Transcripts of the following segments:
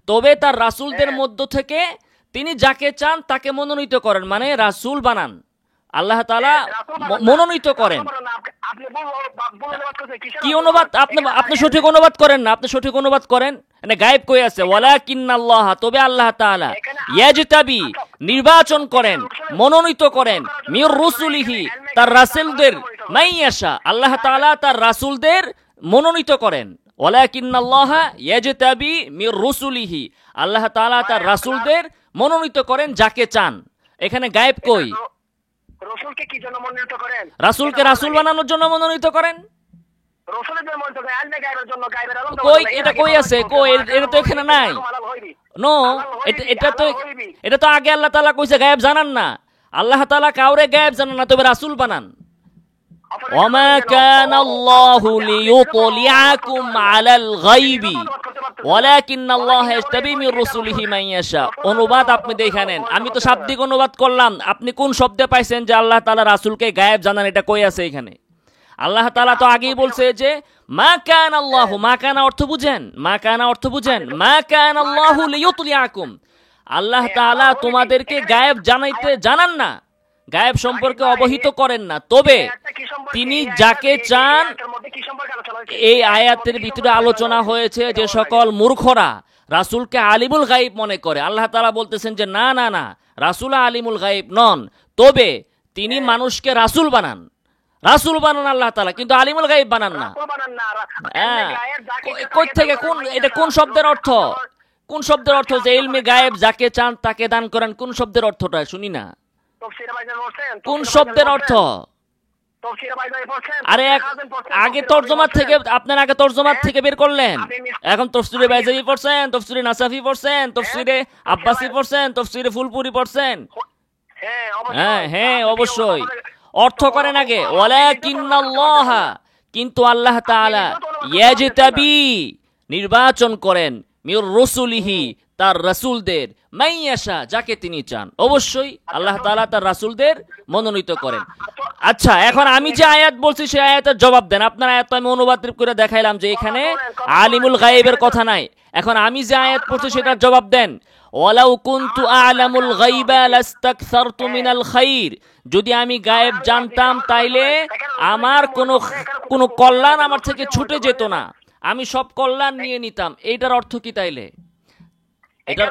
তবে তার রাসূলদের মধ্য থেকে তিনি যাকে চান তাকে মনোনীত করেন, মানে রাসূল বানান। আল্লাহ তাআলা মনোনীত করেন। কি অনুবাদ? আপনি সঠিক অনুবাদ করেন না, আপনি সঠিক অনুবাদ করেন। মানে গায়েব কই আছে? ওয়ালাকিন্নাল্লাহ, তবে আল্লাহ তাআলা ইয়াজতাবি, নির্বাচন করেন, মনোনীত করেন, মির রুসুলিহি, তার রাসূলদের, মাইয়াশা, আল্লাহ তাআলা তার রাসূলদের মনোনীত করেন। ওয়ালাকিন্নাল্লাহ ইয়াজতাবি মির রুসুলিহি, আল্লাহ তাআলা তার রাসূলদের মনোনীত করেন যাকে চান। এখানে গায়েব কই? রাসূলকে কি জন্য মনোনীত করেন? রাসূলকে রাসূল বানানোর জন্য মনোনীত করেন। রাসূলের জন্য মনোনীত করেন, আল্লাহ গায়েবের জন্য, গায়েবের আলম। কই? এটা কই আছে? কই? এটা তো এখানে নাই। নো, এটা তো আগে আল্লাহ তাআলা কইছে গায়েব জানান না। আল্লাহ তাআলা কাউরে গায়েব জানান না, তবে রাসূল বানান। ওয়ামা কানাল্লাহু লিইউতলিআকুম আলাল গায়বি ওয়ালাকিন্নাল্লাহা ইয়াজতাবি মির রুসুলিহি মান ইয়াশা। অনুবাদ আপনি দেখে নেন, আমি তো শাব্দিক অনুবাদ করলাম। আপনি কোন শব্দে পাইছেন যে আল্লাহ তাআলা রাসূলকে গায়েব জানান? এটা কই আছে এখানে? আল্লাহ তাআলা তো আগেই বলছে যে মা কানাল্লাহু, মা কানা অর্থ বুঝেন, মা কানা অর্থ বুঝেন, মা কানাল্লাহু লিইউতলিআকুম, আল্লাহ তাআলা তোমাদেরকে গায়েব জানান না, গায়েব সম্পর্কে অবহিত করেন না, তবে তিনি যাকে চান। এই আয়াতের ভিতরে আলোচনা হয়েছে যে সকল মূর্খরা রাসূলকে আলিমুল গায়ব মনে করে। আল্লাহ তাআলা বলতেছেন যে না না না, রাসূল আলিমুল গায়ব নন, তবে তিনি মানুষকে রাসূল বানান, রাসূল বানান আল্লাহ তাআলা, কিন্তু আলিমুল গায়ব বানান না। কই থেকে? কোন, এটা কোন শব্দের অর্থ? কোন শব্দের অর্থ যে ইলমে গায়েব যাকে চান তাকে দান করেন? কোন শব্দের অর্থটা শুনি না। কোন শব্দের অর্থ? আরে আগে তরজমার থেকে, আপনার আগে তরজমার থেকে বের করলেন, এখন তফসিরে বাইজাবি পড়ছেন, তফসিরে নাসাফি পড়ছেন, তফসিরে আব্বাসি পড়ছেন, তফসিরে ফুলপুরি পড়ছেন। হ্যাঁ হ্যাঁ অবশ্যই অর্থ করেন আগে। ওয়ালাকিন্নাল্লাহ, কিন্তু আল্লাহ তাআলা ইয়াজতাবি, নির্বাচন করেন, মির রুসুলিহি, তার রাসূলদের, মাইয়াশা, যাকে তিনি চান। অবশ্যই আল্লাহ তাআলা তার রাসূলদের মনোনীত করেন। আচ্ছা, এখন আমি যে আয়াত বলছি সেই আয়াতের জবাব দেন। আপনার আয়াত তো আমি অনুবাদ করে দেখাইলাম যে এখানে আলিমুল গায়বের কথা নাই। এখন আমি যে আয়াত পড়ছি সেটার জবাব দেন। ওয়ালাউ কুনতু আ'লামুল গায়বা লাস্তাকসারতু মিনাল খাইর, যদি আমি গায়েব জানতাম তাইলে আমার কোনো কল্যাণ আমার থেকে ছুটে যেত না, আমি সব কল্যাণ নিয়ে নিতাম। এইটার অর্থ কি তাইলে? এটা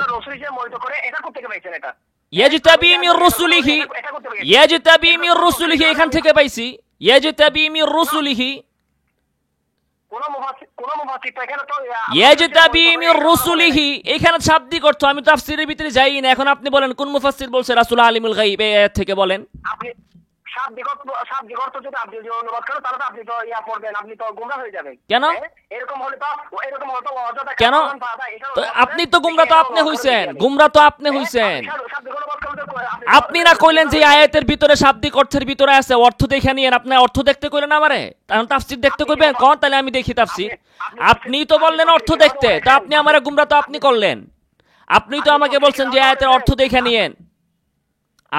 ইয়াজতাবি মির রুসুলিহি, ইয়াজতাবি মির রুসুলিহি এখান থেকে পাইছি। ইয়াজতাবি মির রুসুলিহি, ইয়াজতাবি মির রুসুলিহি এখানে শাব্দিক অর্থ। আমি তাফসীরের ভিতরে যাই না। এখন আপনি বলেন কোন মুফাসসির বলছে রাসূল আলিমুল গায়ব এই আয়াত থেকে? বলেন। শাব্দিক অর্থ যদি আপনি অনুবাদ করেন তাহলে আপনি তো পড়বেন, আপনি তো গোমরা হয়ে যাবেন। কেন? এরকম হলে তো অযথা কেন? আপনি তো গোমরা, তো আপনি হইছেন গোমরা, তো আপনি হইছেন। আপনি না কইলেন যে আয়াতের ভিতরে শাব্দিক অর্থের ভিতরে আছে, অর্থ দেখে নিয়েন। আপনি অর্থ দেখতে কইলেন আমারে, তখন তাফসীর দেখতে কইবেন কোন? তাহলে আমি দেখি তাফসীর। আপনি তো বললেন অর্থ দেখতে, তা আপনি আমারে গোমরা তো আপনি করলেন। আপনি তো আমাকে বলছেন যে আয়াতের অর্থ দেখে নিয়েন।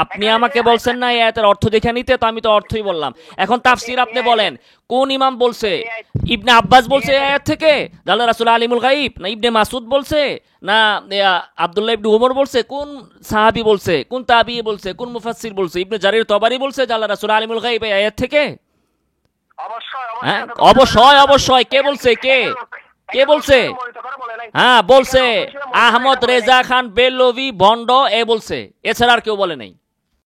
আপনি আমাকে বলছেন না এই আয়াতের অর্থ দেখে নিতে, তো আমি তো অর্থই বললাম। এখন তাফসীর আপনি বলেন কোন ইমাম বলছে? ইবনে আব্বাস বলছে এই আয়াত থেকে আল্লাহ রাসূল আলিমুল গায়ব, না ইবনে মাসউদ বলছে, না আব্দুল্লাহ ইবনে উমর বলছে? কোন সাহাবী বলছে? কোন তাবিঈ বলছে? কোন মুফাসসির বলছে? ইবনে জারির তবারি বলছে যে আল্লাহ রাসূল আলিমুল গায়ব এই আয়াত থেকে? অবশ্যই অবশ্যই। কে বলছে? কে বলছে? হ্যাঁ বলছে আহমদ রেজা খান বেলভি ভন্ড এ বলছে, এছাড়া আর কেউ বলে নাই।